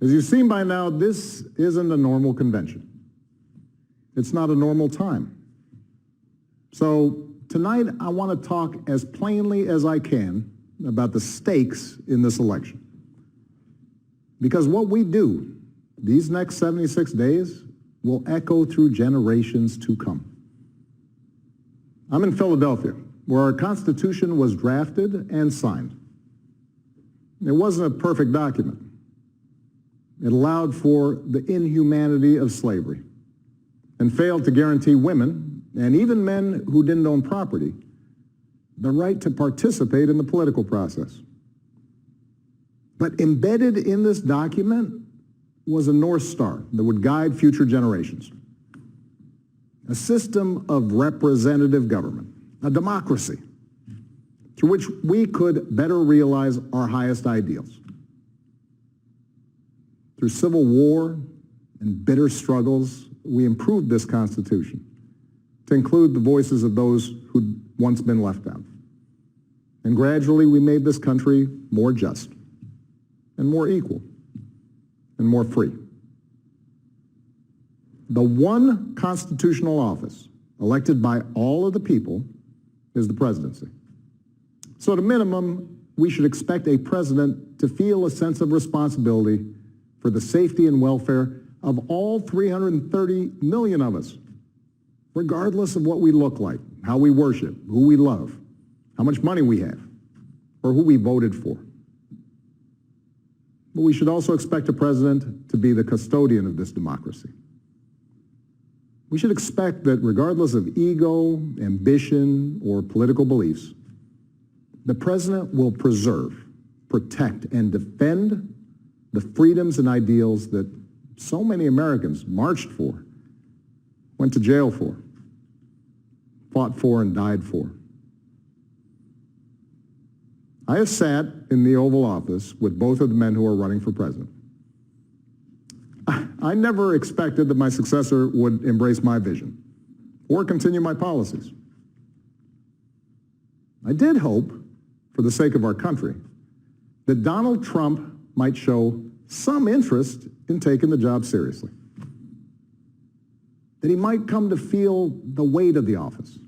As you've seen by now, this isn't a normal convention. It's not a normal time. So tonight, I want to talk as plainly as I can about the stakes in this election. Because what we do these next 76 days will echo through generations to come. I'm in Philadelphia, where our Constitution was drafted and signed. It wasn't a perfect document. It allowed for the inhumanity of slavery and failed to guarantee women, and even men who didn't own property, the right to participate in the political process. But embedded in this document was a North Star that would guide future generations. A system of representative government, a democracy, through which we could better realize our highest ideals. Through civil war and bitter struggles, we improved this Constitution to include the voices of those who'd once been left out. And gradually, we made this country more just and more equal and more free. The one constitutional office elected by all of the people is the presidency. So at a minimum, we should expect a president to feel a sense of responsibility for the safety and welfare of all 330 million of us, regardless of what we look like, how we worship, who we love, how much money we have, or who we voted for. But we should also expect a president to be the custodian of this democracy. We should expect that regardless of ego, ambition, or political beliefs, the president will preserve, protect, and defend the freedoms and ideals that so many Americans marched for, went to jail for, fought for, and died for. I have sat in the Oval Office with both of the men who are running for president. I never expected that my successor would embrace my vision or continue my policies. I did hope, for the sake of our country, that Donald Trump might show some interest in taking the job seriously. That he might come to feel the weight of the office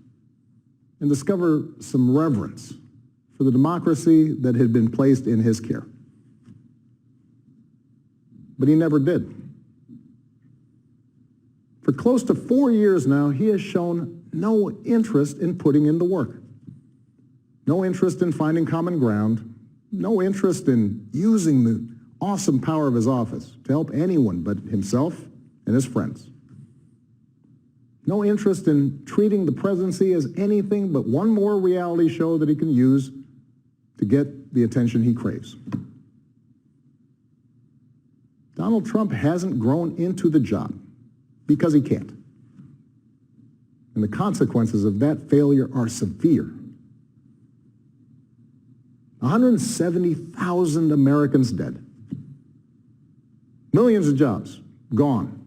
and discover some reverence for the democracy that had been placed in his care. But he never did. For close to 4 years now, he has shown no interest in putting in the work. No interest in finding common ground. No interest in using the awesome power of his office to help anyone but himself and his friends. No interest in treating the presidency as anything but one more reality show that he can use to get the attention he craves. Donald Trump hasn't grown into the job because he can't. And the consequences of that failure are severe. 170,000 Americans dead. Millions of jobs gone,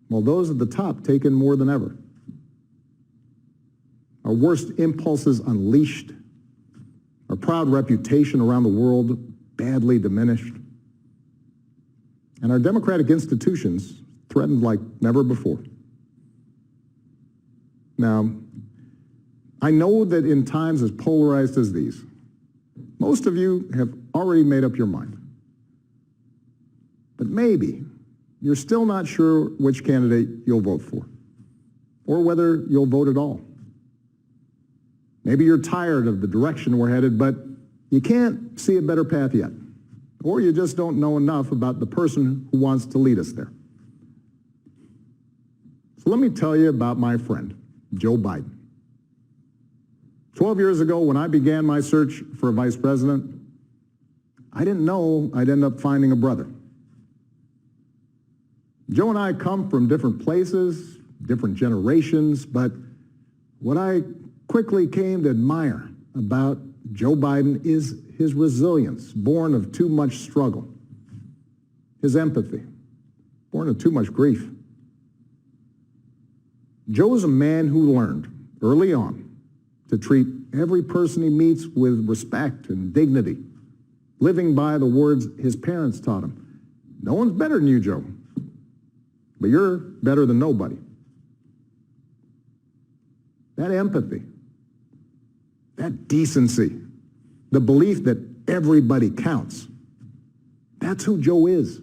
while those at the top taken more than ever. Our worst impulses unleashed, our proud reputation around the world badly diminished, and our democratic institutions threatened like never before. Now, I know that in times as polarized as these, most of you have already made up your mind. But maybe you're still not sure which candidate you'll vote for, or whether you'll vote at all. Maybe you're tired of the direction we're headed, but you can't see a better path yet, or you just don't know enough about the person who wants to lead us there. So let me tell you about my friend, Joe Biden. 12 years ago, when I began my search for a vice president, I didn't know I'd end up finding a brother. Joe and I come from different places, different generations, but what I quickly came to admire about Joe Biden is his resilience, born of too much struggle, his empathy, born of too much grief. Joe is a man who learned early on to treat every person he meets with respect and dignity, living by the words his parents taught him. No one's better than you, Joe. But you're better than nobody. That empathy, that decency, the belief that everybody counts, that's who Joe is.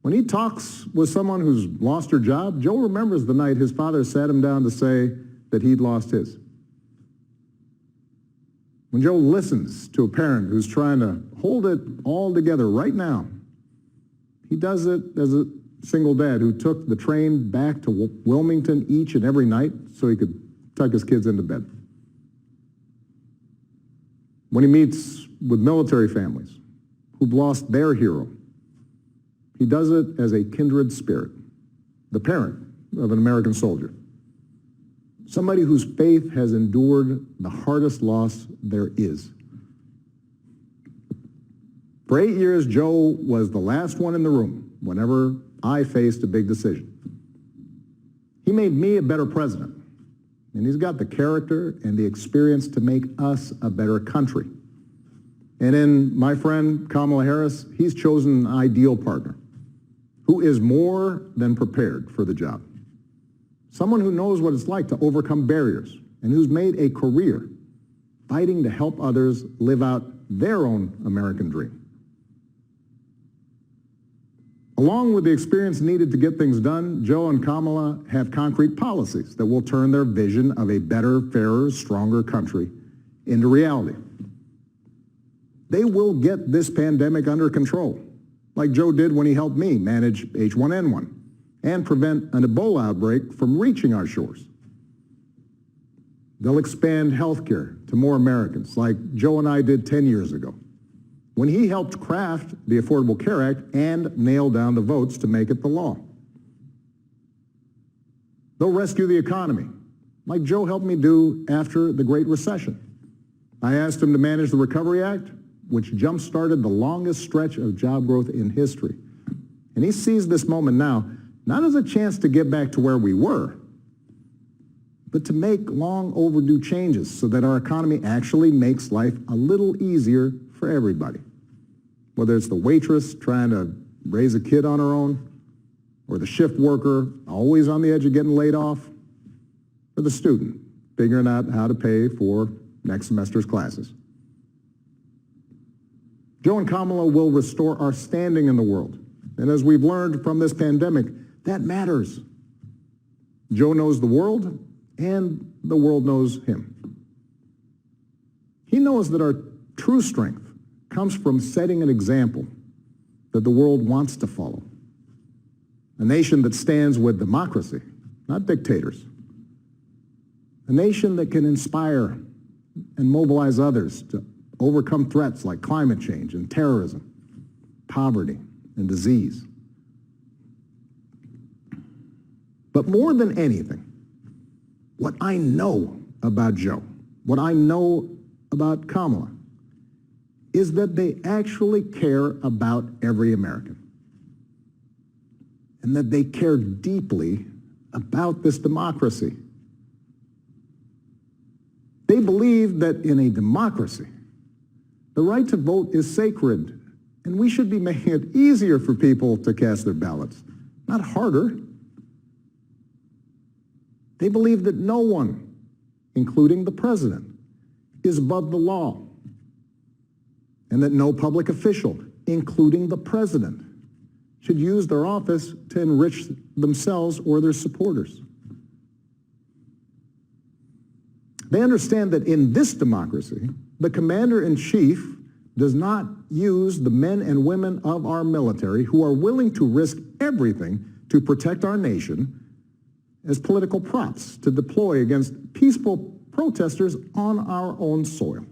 When he talks with someone who's lost her job, Joe remembers the night his father sat him down to say that he'd lost his. When Joe listens to a parent who's trying to hold it all together right now, he does it as a single dad who took the train back to Wilmington each and every night so he could tuck his kids into bed. When he meets with military families who've lost their hero, he does it as a kindred spirit, the parent of an American soldier. Somebody whose faith has endured the hardest loss there is. For 8 years, Joe was the last one in the room whenever I faced a big decision. He made me a better president, and he's got the character and the experience to make us a better country. And in my friend Kamala Harris, he's chosen an ideal partner who is more than prepared for the job. Someone who knows what it's like to overcome barriers and who's made a career fighting to help others live out their own American dream. Along with the experience needed to get things done, Joe and Kamala have concrete policies that will turn their vision of a better, fairer, stronger country into reality. They will get this pandemic under control, like Joe did when he helped me manage H1N1 and prevent an Ebola outbreak from reaching our shores. They'll expand health care to more Americans, like Joe and I did 10 years ago, when he helped craft the Affordable Care Act and nail down the votes to make it the law. They'll rescue the economy, like Joe helped me do after the Great Recession. I asked him to manage the Recovery Act, which jump-started the longest stretch of job growth in history. And he sees this moment now, not as a chance to get back to where we were, but to make long overdue changes so that our economy actually makes life a little easier for everybody. Whether it's the waitress trying to raise a kid on her own, or the shift worker always on the edge of getting laid off, or the student figuring out how to pay for next semester's classes. Joe and Kamala will restore our standing in the world. And as we've learned from this pandemic, that matters. Joe knows the world, and the world knows him. He knows that our true strength comes from setting an example that the world wants to follow. A nation that stands with democracy, not dictators. A nation that can inspire and mobilize others to overcome threats like climate change and terrorism, poverty and disease. But more than anything, what I know about Joe, what I know about Kamala, is that they actually care about every American. And that they care deeply about this democracy. They believe that in a democracy, the right to vote is sacred, and we should be making it easier for people to cast their ballots, not harder. They believe that no one, including the president, is above the law, and that no public official, including the president, should use their office to enrich themselves or their supporters. They understand that in this democracy, the commander-in-chief does not use the men and women of our military who are willing to risk everything to protect our nation as political props to deploy against peaceful protesters on our own soil.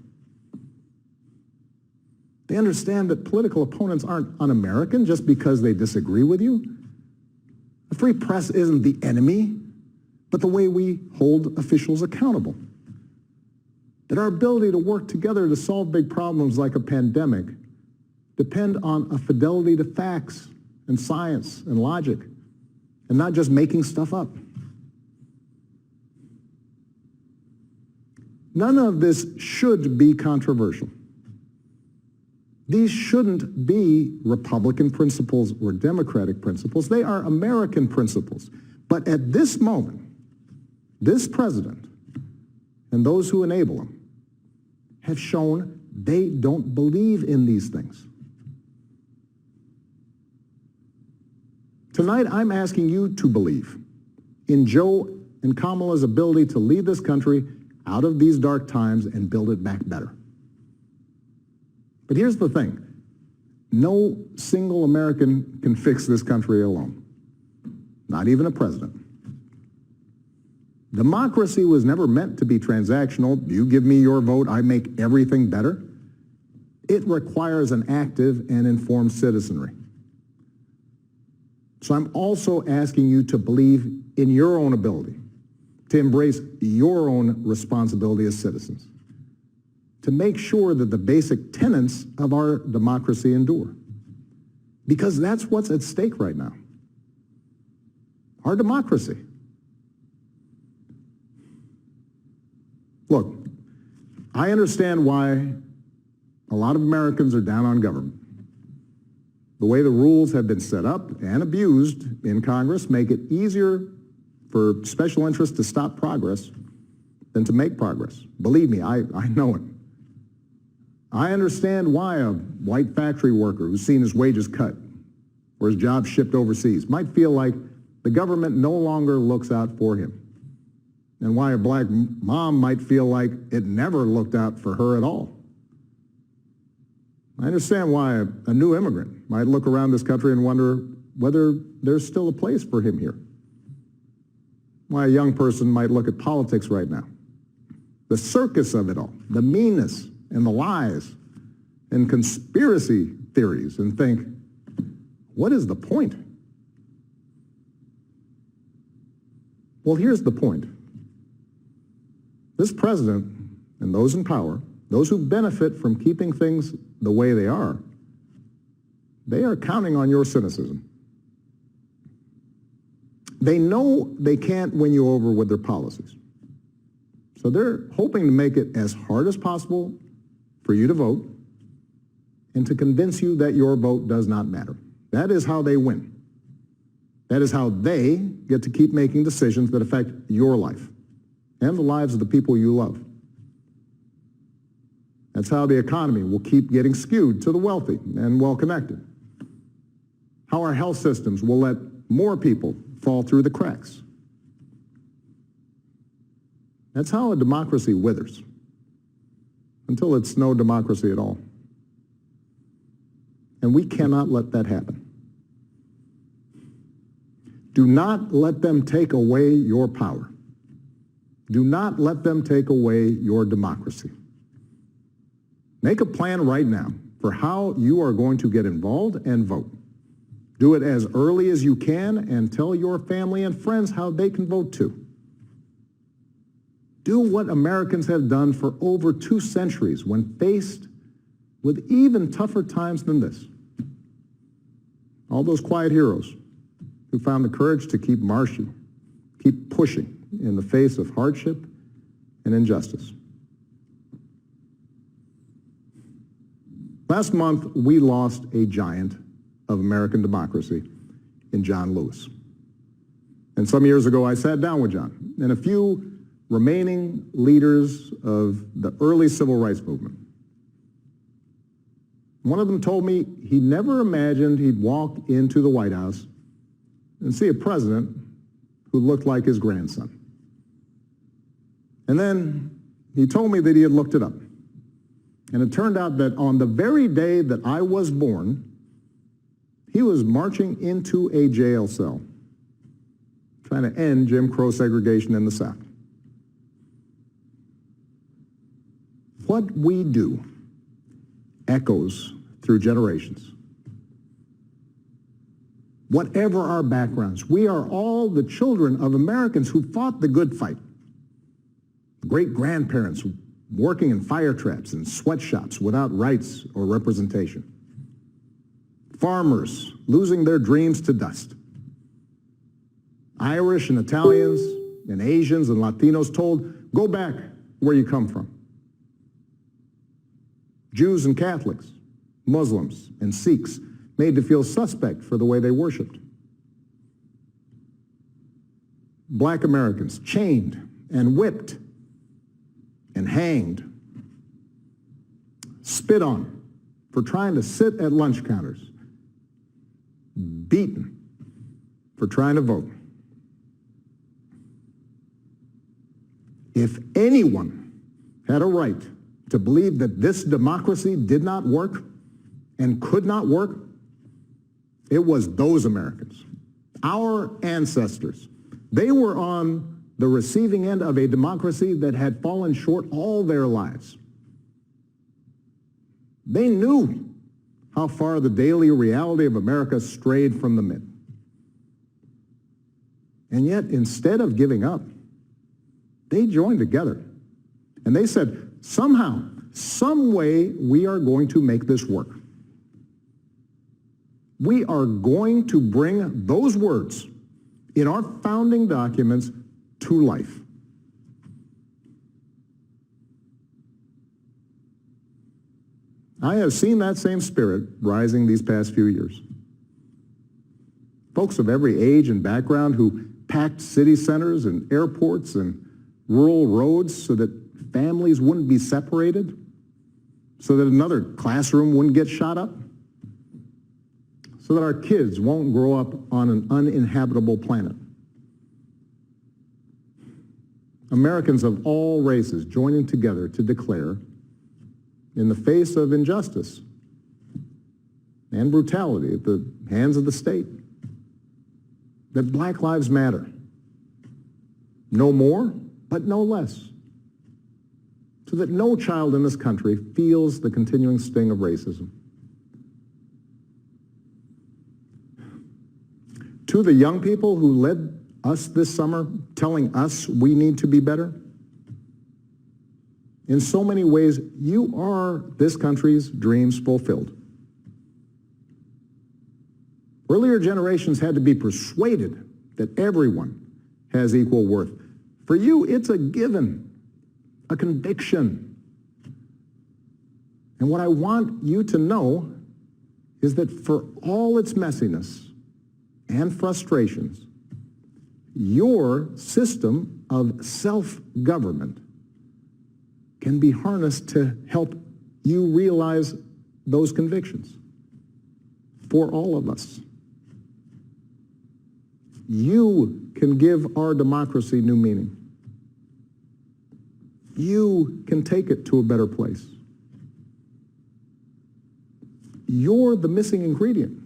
They understand that political opponents aren't un-American just because they disagree with you. The free press isn't the enemy, but the way we hold officials accountable. That our ability to work together to solve big problems like a pandemic depend on a fidelity to facts and science and logic, and not just making stuff up. None of this should be controversial. These shouldn't be Republican principles or Democratic principles. They are American principles. But at this moment, this president and those who enable him have shown they don't believe in these things. Tonight, I'm asking you to believe in Joe and Kamala's ability to lead this country out of these dark times and build it back better. But here's the thing. No single American can fix this country alone. Not even a president. Democracy was never meant to be transactional. You give me your vote, I make everything better. It requires an active and informed citizenry. So I'm also asking you to believe in your own ability, to embrace your own responsibility as citizens, to make sure that the basic tenets of our democracy endure. Because that's what's at stake right now. Our democracy. Look, I understand why a lot of Americans are down on government. The way the rules have been set up and abused in Congress make it easier for special interests to stop progress than to make progress. Believe me, I know it. I understand why a white factory worker who's seen his wages cut or his job shipped overseas might feel like the government no longer looks out for him, and why a black mom might feel like it never looked out for her at all. I understand why a new immigrant might look around this country and wonder whether there's still a place for him here. Why a young person might look at politics right now. The circus of it all, the meanness and the lies and conspiracy theories, and think, what is the point? Well, here's the point. This president and those in power, those who benefit from keeping things the way they are counting on your cynicism. They know they can't win you over with their policies. So they're hoping to make it as hard as possible for you to vote and to convince you that your vote does not matter. That is how they win. That is how they get to keep making decisions that affect your life and the lives of the people you love. That's how the economy will keep getting skewed to the wealthy and well-connected. How our health systems will let more people fall through the cracks. That's how a democracy withers, until it's no democracy at all. And we cannot let that happen. Do not let them take away your power. Do not let them take away your democracy. Make a plan right now for how you are going to get involved and vote. Do it as early as you can and tell your family and friends how they can vote too. Do what Americans have done for over 2 centuries when faced with even tougher times than this. All those quiet heroes who found the courage to keep marching, keep pushing in the face of hardship and injustice. Last month, we lost a giant of American democracy in John Lewis. And some years ago, I sat down with John and a few remaining leaders of the early civil rights movement. One of them told me he never imagined he'd walk into the White House and see a president who looked like his grandson. And then he told me that he had looked it up. And it turned out that on the very day that I was born, he was marching into a jail cell, trying to end Jim Crow segregation in the South. What we do echoes through generations. Whatever our backgrounds, we are all the children of Americans who fought the good fight. Great-grandparents working in fire traps and sweatshops without rights or representation. Farmers losing their dreams to dust. Irish and Italians and Asians and Latinos told, go back where you come from. Jews and Catholics Muslims, and Sikhs made to feel suspect for the way they worshiped. Black Americans chained and whipped and hanged, spit on for trying to sit at lunch counters, beaten for trying to vote. If anyone had a right to believe that this democracy did not work and could not work, it was those Americans, our ancestors. They were on the receiving end of a democracy that had fallen short all their lives. They knew how far the daily reality of America strayed from the mitt. And yet, instead of giving up, they joined together. And they said, somehow, some way, we are going to make this work. We are going to bring those words in our founding documents to life. I have seen that same spirit rising these past few years. Folks of every age and background who packed city centers and airports and rural roads so that families wouldn't be separated, so that another classroom wouldn't get shot up, so that our kids won't grow up on an uninhabitable planet. Americans of all races joining together to declare, in the face of injustice and brutality at the hands of the state, that Black lives matter. No more, but no less. So that no child in this country feels the continuing sting of racism. To the young people who led us this summer, telling us we need to be better, in so many ways, you are this country's dreams fulfilled. Earlier generations had to be persuaded that everyone has equal worth. For you, it's a given, a conviction. And what I want you to know is that for all its messiness and frustrations, your system of self-government can be harnessed to help you realize those convictions for all of us. You can give our democracy new meaning. You can take it to a better place. You're the missing ingredient.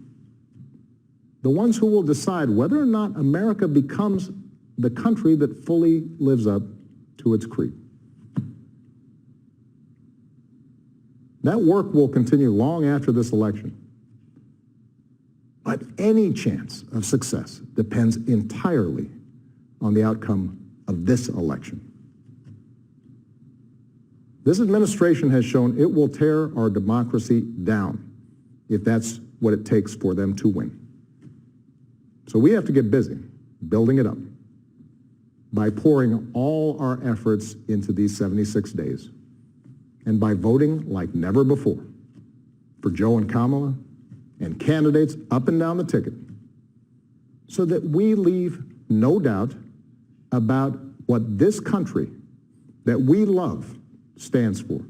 The ones who will decide whether or not America becomes the country that fully lives up to its creed. That work will continue long after this election. But any chance of success depends entirely on the outcome of this election. This administration has shown it will tear our democracy down if that's what it takes for them to win. So we have to get busy building it up by pouring all our efforts into these 76 days and by voting like never before for Joe and Kamala and candidates up and down the ticket so that we leave no doubt about what this country that we love stands for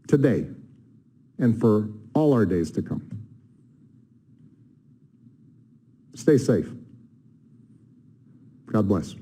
today and for all our days to come. Stay safe. God bless.